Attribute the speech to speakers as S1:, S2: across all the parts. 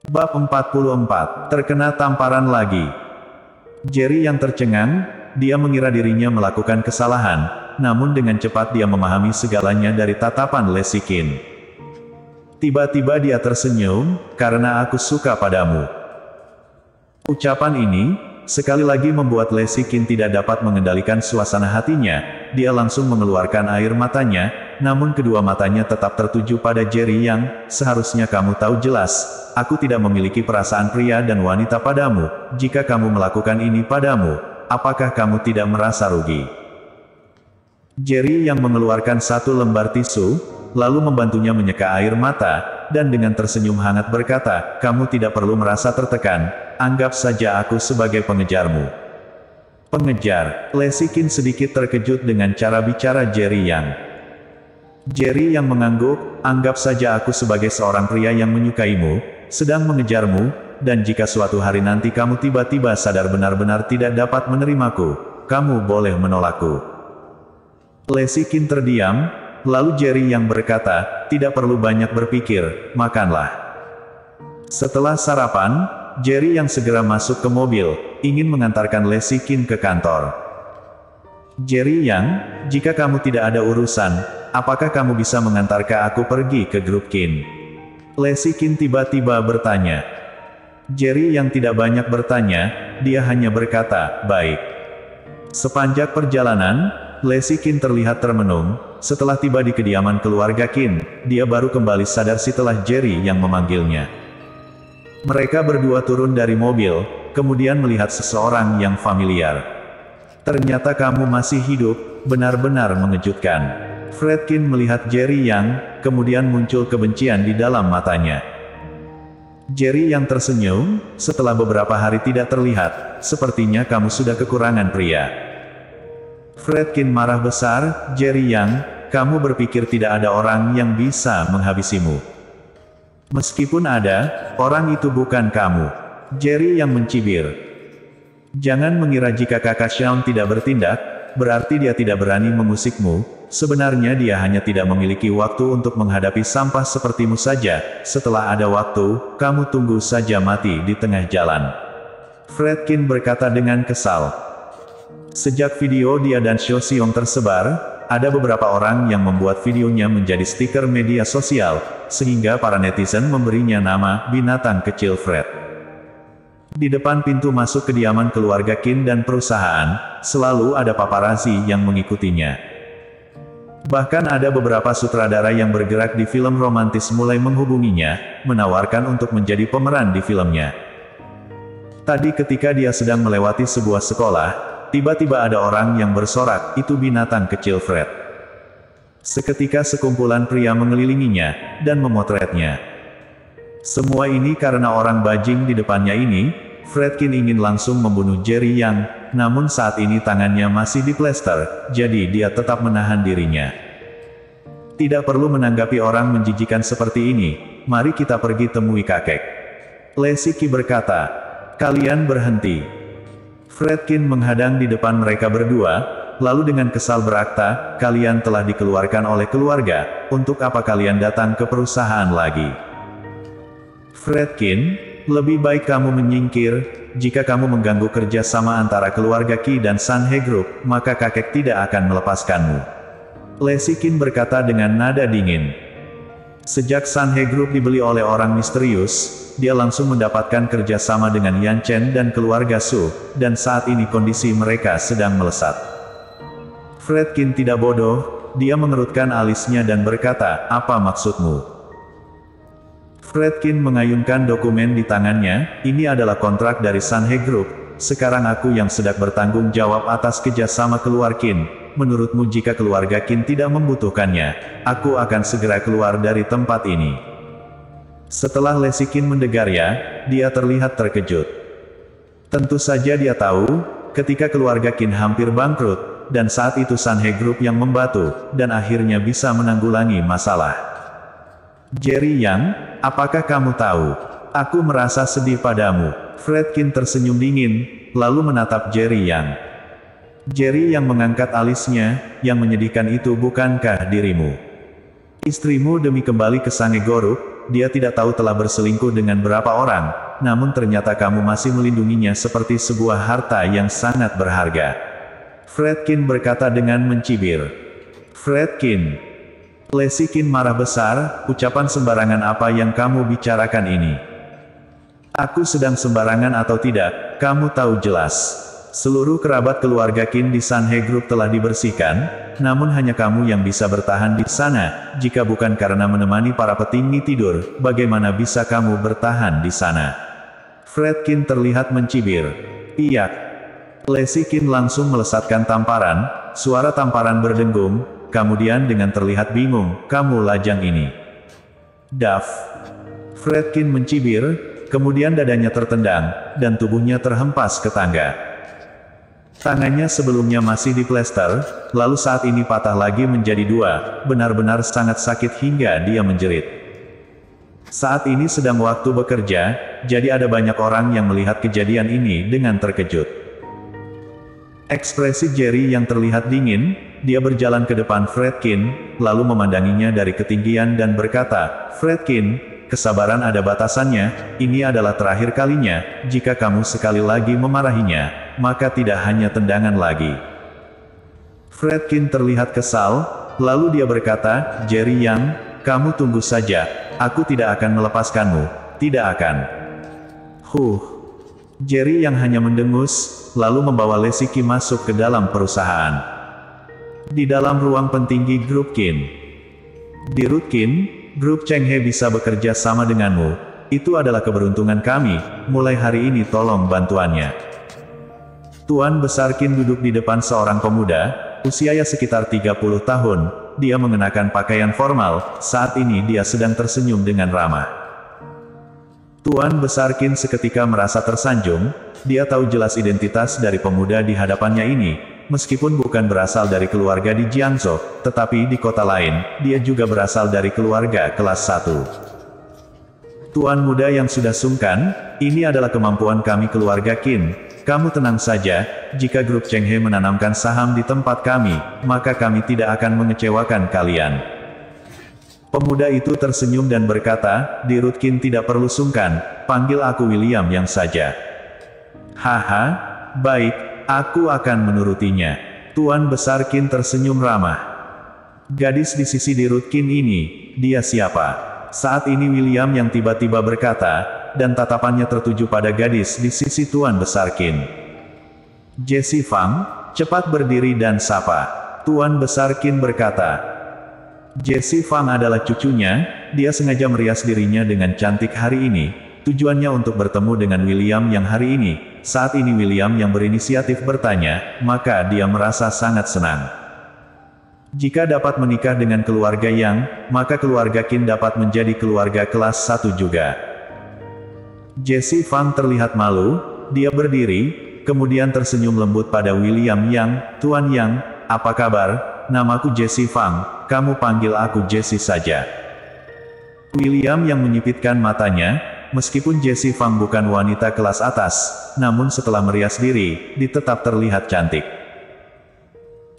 S1: Bab 44, terkena tamparan lagi. Jerry yang tercengang, dia mengira dirinya melakukan kesalahan, namun dengan cepat dia memahami segalanya dari tatapan Lesikin. Tiba-tiba dia tersenyum, karena aku suka padamu. Ucapan ini, sekali lagi membuat Lesikin tidak dapat mengendalikan suasana hatinya, dia langsung mengeluarkan air matanya, namun kedua matanya tetap tertuju pada Jerry yang, seharusnya kamu tahu jelas, aku tidak memiliki perasaan pria dan wanita padamu, jika kamu melakukan ini padamu, apakah kamu tidak merasa rugi? Jerry yang mengeluarkan satu lembar tisu, lalu membantunya menyeka air mata, dan dengan tersenyum hangat berkata, kamu tidak perlu merasa tertekan, anggap saja aku sebagai pengejarmu. Pengejar, Lesikin sedikit terkejut dengan cara bicara Jerry yang. Jerry yang mengangguk, anggap saja aku sebagai seorang pria yang menyukaimu, sedang mengejarmu, dan jika suatu hari nanti kamu tiba-tiba sadar benar-benar tidak dapat menerimaku, kamu boleh menolakku. Lesikin terdiam, lalu Jerry yang berkata, tidak perlu banyak berpikir, makanlah. Setelah sarapan, Jerry yang segera masuk ke mobil, ingin mengantarkan Lesikin ke kantor. Jerry yang, jika kamu tidak ada urusan, apakah kamu bisa mengantarkan aku pergi ke grup Kin? Lesikin tiba-tiba bertanya. Jerry yang tidak banyak bertanya, dia hanya berkata, baik. Sepanjang perjalanan, Lesikin terlihat termenung, setelah tiba di kediaman keluarga Kin, dia baru kembali sadar setelah Jerry yang memanggilnya. Mereka berdua turun dari mobil, kemudian melihat seseorang yang familiar. Ternyata kamu masih hidup, benar-benar mengejutkan. Fredkin melihat Jerry yang, kemudian muncul kebencian di dalam matanya. Jerry yang tersenyum, setelah beberapa hari tidak terlihat, sepertinya kamu sudah kekurangan pria. Fredkin marah besar, Jerry yang, kamu berpikir tidak ada orang yang bisa menghabisimu. Meskipun ada, orang itu bukan kamu. Jerry yang mencibir. Jangan mengira jika kakak Sean tidak bertindak, berarti dia tidak berani mengusikmu, sebenarnya dia hanya tidak memiliki waktu untuk menghadapi sampah sepertimu saja, setelah ada waktu, kamu tunggu saja mati di tengah jalan. Fredkin berkata dengan kesal. Sejak video dia dan Sho Seong tersebar, ada beberapa orang yang membuat videonya menjadi stiker media sosial, sehingga para netizen memberinya nama, binatang kecil Fred. Di depan pintu masuk kediaman keluarga Kin dan perusahaan, selalu ada paparazi yang mengikutinya. Bahkan ada beberapa sutradara yang bergerak di film romantis mulai menghubunginya, menawarkan untuk menjadi pemeran di filmnya. Tadi ketika dia sedang melewati sebuah sekolah, tiba-tiba ada orang yang bersorak, itu binatang kecil Fred. Seketika sekumpulan pria mengelilinginya, dan memotretnya. Semua ini karena orang bajing di depannya ini, Fredkin ingin langsung membunuh Jerry yang, namun saat ini tangannya masih diplester, jadi dia tetap menahan dirinya. Tidak perlu menanggapi orang menjijikan seperti ini, mari kita pergi temui kakek. Lesiki berkata, kalian berhenti. Fredkin menghadang di depan mereka berdua, lalu dengan kesal berkata, kalian telah dikeluarkan oleh keluarga, untuk apa kalian datang ke perusahaan lagi? Fredkin, lebih baik kamu menyingkir, jika kamu mengganggu kerjasama antara keluarga Ki dan Sanhe Group, maka kakek tidak akan melepaskanmu. Lesikin berkata dengan nada dingin. Sejak Sanhe Group dibeli oleh orang misterius, dia langsung mendapatkan kerjasama dengan Yan Chen dan keluarga Su, dan saat ini kondisi mereka sedang melesat. Fredkin tidak bodoh, dia mengerutkan alisnya dan berkata, apa maksudmu? Fredkin mengayunkan dokumen di tangannya, ini adalah kontrak dari Sanhe Group, sekarang aku yang sedang bertanggung jawab atas kerjasama keluar Kin, menurutmu jika keluarga Kin tidak membutuhkannya, aku akan segera keluar dari tempat ini. Setelah Lesikin mendengarnya, dia terlihat terkejut. Tentu saja dia tahu, ketika keluarga Kin hampir bangkrut, dan saat itu Sanhe Group yang membantu, dan akhirnya bisa menanggulangi masalah. Jerry yang, apakah kamu tahu? Aku merasa sedih padamu. Fredkin tersenyum dingin, lalu menatap Jerry yang. Jerry yang mengangkat alisnya, yang menyedihkan itu bukankah dirimu? Istrimu demi kembali ke Sange Group, dia tidak tahu telah berselingkuh dengan berapa orang, namun ternyata kamu masih melindunginya seperti sebuah harta yang sangat berharga. Fredkin berkata dengan mencibir. Fredkin. Lesikin marah besar, ucapan sembarangan apa yang kamu bicarakan ini? Aku sedang sembarangan atau tidak, kamu tahu jelas. Seluruh kerabat keluarga Qin di Sanhe Group telah dibersihkan, namun hanya kamu yang bisa bertahan di sana. Jika bukan karena menemani para petinggi tidur, bagaimana bisa kamu bertahan di sana? Fredkin terlihat mencibir. Iya. Lesikin langsung melesatkan tamparan, suara tamparan berdengung, kemudian dengan terlihat bingung, kamu lajang ini. Daf. Fredkin mencibir, kemudian dadanya tertendang, dan tubuhnya terhempas ke tangga. Tangannya sebelumnya masih diplester, lalu saat ini patah lagi menjadi dua, benar-benar sangat sakit hingga dia menjerit. Saat ini sedang waktu bekerja, jadi ada banyak orang yang melihat kejadian ini dengan terkejut. Ekspresi Jerry yang terlihat dingin, dia berjalan ke depan Fredkin, lalu memandanginya dari ketinggian dan berkata, Fredkin, kesabaran ada batasannya, ini adalah terakhir kalinya, jika kamu sekali lagi memarahinya, maka tidak hanya tendangan lagi. Fredkin terlihat kesal, lalu dia berkata, Jerry Yang, kamu tunggu saja, aku tidak akan melepaskanmu, tidak akan. Jerry Yang hanya mendengus, lalu membawa Lesiki masuk ke dalam perusahaan. Di dalam ruang pentinggi grup Qin. Di Root Qin, grup Chenghe bisa bekerja sama denganmu, itu adalah keberuntungan kami, mulai hari ini tolong bantuannya. Tuan Besar Qin duduk di depan seorang pemuda, usianya sekitar 30 tahun, dia mengenakan pakaian formal, saat ini dia sedang tersenyum dengan ramah. Tuan Besar Qin seketika merasa tersanjung, dia tahu jelas identitas dari pemuda di hadapannya ini, meskipun bukan berasal dari keluarga di Jiangzhou, tetapi di kota lain, dia juga berasal dari keluarga kelas 1. Tuan muda yang sudah sungkan, ini adalah kemampuan kami keluarga Qin. Kamu tenang saja, jika grup Chenghe menanamkan saham di tempat kami, maka kami tidak akan mengecewakan kalian. Pemuda itu tersenyum dan berkata, di Root Qin tidak perlu sungkan, panggil aku William Yang saja. Haha, baik, aku akan menurutinya. Tuan Besar Qin tersenyum ramah. Gadis di sisi di Root Qin ini, dia siapa? Saat ini William Yang tiba-tiba berkata, dan tatapannya tertuju pada gadis di sisi Tuan Besar Qin. Jessie Fang, cepat berdiri dan sapa. Tuan Besar Qin berkata. Jessie Fang adalah cucunya, dia sengaja merias dirinya dengan cantik hari ini, tujuannya untuk bertemu dengan William Yang hari ini. Saat ini William Yang berinisiatif bertanya, maka dia merasa sangat senang. Jika dapat menikah dengan keluarga Yang, maka keluarga Qin dapat menjadi keluarga kelas 1 juga. Jessie Fang terlihat malu, dia berdiri, kemudian tersenyum lembut pada William Yang, Tuan Yang, apa kabar, namaku Jessie Fang, kamu panggil aku Jessie saja. William Yang menyipitkan matanya, meskipun Jessie Fang bukan wanita kelas atas, namun setelah merias diri, dia tetap terlihat cantik.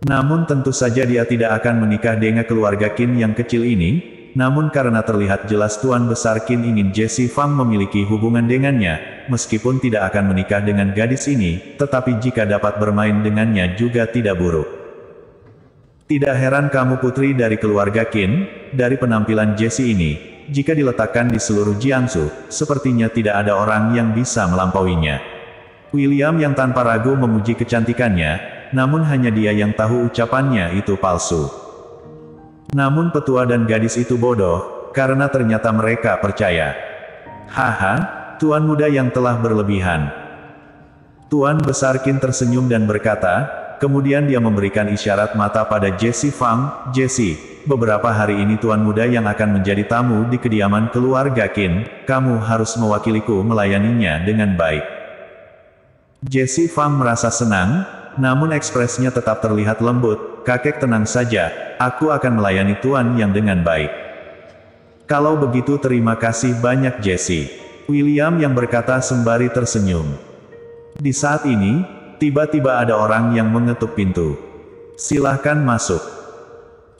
S1: Namun tentu saja dia tidak akan menikah dengan keluarga Qin yang kecil ini, namun karena terlihat jelas Tuan Besar Qin ingin Jessie Fang memiliki hubungan dengannya, meskipun tidak akan menikah dengan gadis ini, tetapi jika dapat bermain dengannya juga tidak buruk. Tidak heran kamu putri dari keluarga Qin, dari penampilan Jessie ini, jika diletakkan di seluruh Jiangsu, sepertinya tidak ada orang yang bisa melampauinya. William Yang tanpa ragu memuji kecantikannya, namun hanya dia yang tahu ucapannya itu palsu. Namun petua dan gadis itu bodoh, karena ternyata mereka percaya. Haha, tuan muda yang telah berlebihan. Tuan Besar Qin tersenyum dan berkata, kemudian dia memberikan isyarat mata pada Jessie Fang, Jessie, beberapa hari ini tuan muda yang akan menjadi tamu di kediaman keluarga Qin, kamu harus mewakiliku melayaninya dengan baik. Jessie Fang merasa senang, namun ekspresinya tetap terlihat lembut. Kakek tenang saja, aku akan melayani Tuan Yang dengan baik. Kalau begitu terima kasih banyak Jessie. William Yang berkata sembari tersenyum. Di saat ini, tiba-tiba ada orang yang mengetuk pintu. Silahkan masuk.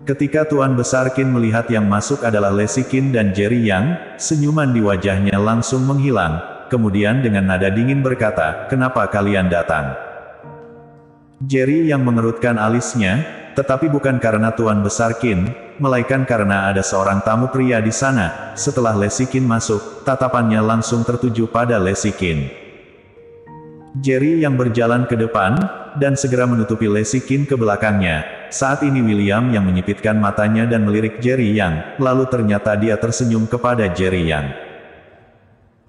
S1: Ketika Tuan Besar Qin melihat yang masuk adalah Lesi Qin dan Jerry Yang, senyuman di wajahnya langsung menghilang, kemudian dengan nada dingin berkata, "Kenapa kalian datang?" Jerry Yang mengerutkan alisnya, tetapi bukan karena Tuan Besar Qin, melainkan karena ada seorang tamu pria di sana. Setelah Lesi Qin masuk, tatapannya langsung tertuju pada Lesi Qin. Jerry Yang berjalan ke depan, dan segera menutupi Lesi Qin ke belakangnya. Saat ini William yang menyipitkan matanya dan melirik Jerry Yang, lalu ternyata dia tersenyum kepada Jerry Yang.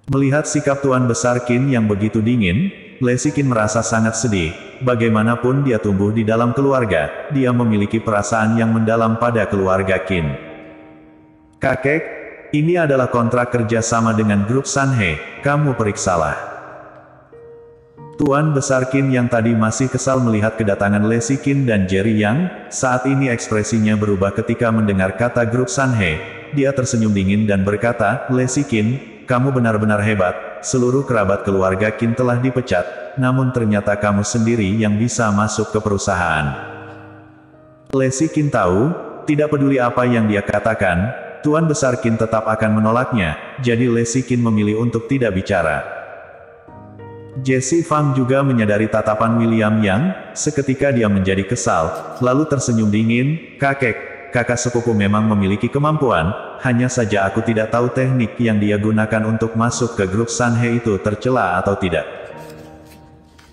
S1: Melihat sikap Tuan Besar Qin yang begitu dingin, Lesi Qin merasa sangat sedih. Bagaimanapun dia tumbuh di dalam keluarga, dia memiliki perasaan yang mendalam pada keluarga Qin. "Kakek, ini adalah kontrak kerja sama dengan grup Sanhe, kamu periksalah." Tuan Besar Qin yang tadi masih kesal melihat kedatangan Lesi Qin dan Jerry Yang, saat ini ekspresinya berubah ketika mendengar kata grup Sanhe. Dia tersenyum dingin dan berkata, "Lesi Qin, kamu benar-benar hebat, seluruh kerabat keluarga Qin telah dipecat, namun ternyata kamu sendiri yang bisa masuk ke perusahaan." Lesi Qin tahu, tidak peduli apa yang dia katakan, Tuan Besar Qin tetap akan menolaknya, jadi Lesi Qin memilih untuk tidak bicara. Jesse Fang juga menyadari tatapan William Yang, seketika dia menjadi kesal, lalu tersenyum dingin, kakak sepupu memang memiliki kemampuan, hanya saja aku tidak tahu teknik yang dia gunakan untuk masuk ke grup Sanhe itu tercela atau tidak."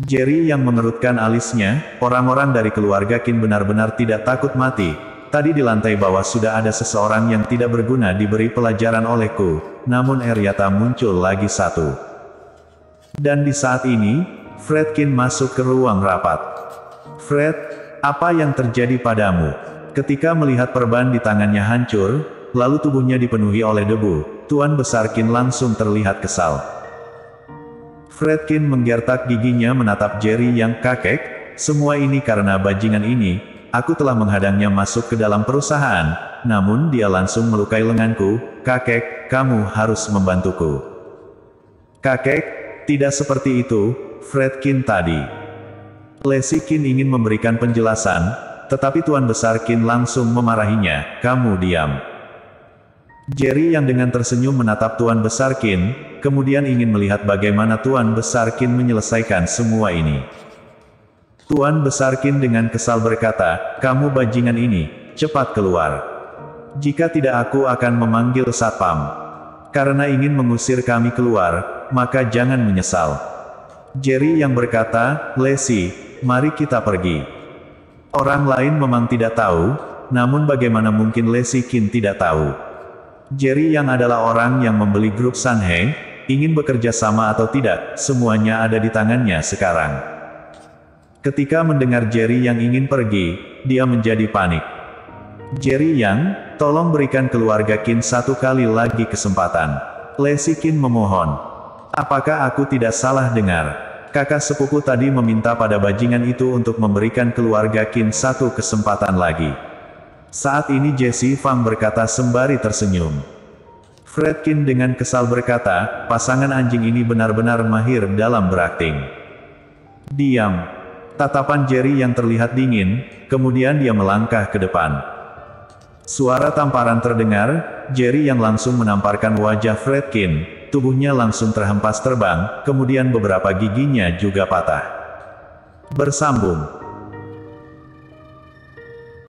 S1: Jerry yang mengerutkan alisnya, orang-orang dari keluarga Qin benar-benar tidak takut mati. Tadi di lantai bawah sudah ada seseorang yang tidak berguna diberi pelajaran olehku, namun Eryata muncul lagi satu. Dan di saat ini, Fred Qin masuk ke ruang rapat. "Fred, apa yang terjadi padamu?" Ketika melihat perban di tangannya hancur, lalu tubuhnya dipenuhi oleh debu, Tuan Besar Qin langsung terlihat kesal. Fred Qin menggertak giginya menatap Jerry Yang, "Kakek, semua ini karena bajingan ini, aku telah menghadangnya masuk ke dalam perusahaan, namun dia langsung melukai lenganku, kakek, kamu harus membantuku." "Kakek, tidak seperti itu, Fred Qin tadi." Lesi Qin ingin memberikan penjelasan, tetapi Tuan Besar Qin langsung memarahinya, "Kamu diam." Jerry yang dengan tersenyum menatap Tuan Besar Qin, kemudian ingin melihat bagaimana Tuan Besar Qin menyelesaikan semua ini. Tuan Besar Qin dengan kesal berkata, "Kamu bajingan ini, cepat keluar. Jika tidak aku akan memanggil satpam. Karena ingin mengusir kami keluar, maka jangan menyesal." Jerry yang berkata, "Lesi, mari kita pergi." Orang lain memang tidak tahu, namun bagaimana mungkin Lesi Qin tidak tahu? Jerry yang adalah orang yang membeli grup Sanhe, ingin bekerja sama atau tidak, semuanya ada di tangannya sekarang. Ketika mendengar Jerry yang ingin pergi, dia menjadi panik. "Jerry Yang, tolong berikan keluarga Qin satu kali lagi kesempatan." Lesi Qin memohon. "Apakah aku tidak salah dengar? Kakak sepupu tadi meminta pada bajingan itu untuk memberikan keluarga Qin satu kesempatan lagi." Saat ini Jesse Fang berkata sembari tersenyum. Fred Qin dengan kesal berkata, "Pasangan anjing ini benar-benar mahir dalam berakting." "Diam." Tatapan Jerry yang terlihat dingin, kemudian dia melangkah ke depan. Suara tamparan terdengar, Jerry yang langsung menamparkan wajah Fred Qin, tubuhnya langsung terhempas terbang, kemudian beberapa giginya juga patah. Bersambung.